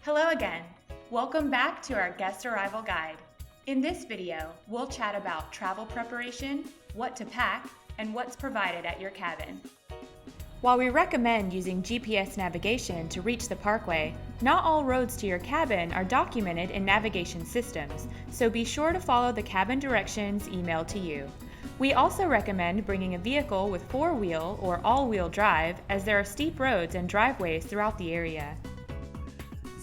Hello again. Welcome back to our guest arrival guide. In this video, we'll chat about travel preparation, what to pack, and what's provided at your cabin. While we recommend using GPS navigation to reach the parkway, not all roads to your cabin are documented in navigation systems, so be sure to follow the cabin directions emailed to you. We also recommend bringing a vehicle with four-wheel or all-wheel drive, as there are steep roads and driveways throughout the area.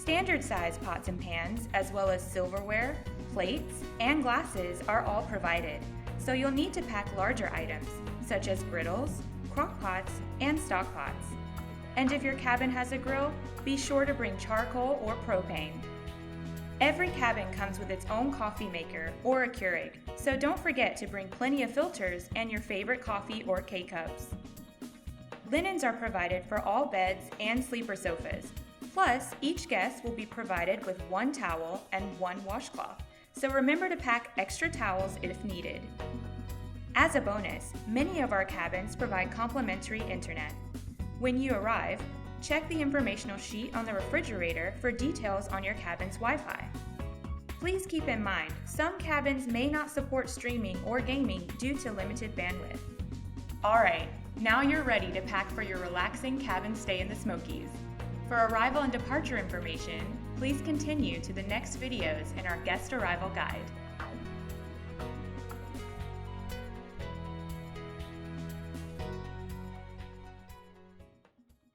Standard size pots and pans, as well as silverware, plates, and glasses are all provided, so you'll need to pack larger items, such as griddles, crock pots, and stock pots. And if your cabin has a grill, be sure to bring charcoal or propane. Every cabin comes with its own coffee maker or a Keurig, so don't forget to bring plenty of filters and your favorite coffee or K-Cups. Linens are provided for all beds and sleeper sofas. Plus, each guest will be provided with one towel and one washcloth, so remember to pack extra towels if needed. As a bonus, many of our cabins provide complimentary internet. When you arrive, check the informational sheet on the refrigerator for details on your cabin's Wi-Fi. Please keep in mind, some cabins may not support streaming or gaming due to limited bandwidth. Alright, now you're ready to pack for your relaxing cabin stay in the Smokies. For arrival and departure information, please continue to the next videos in our guest arrival guide.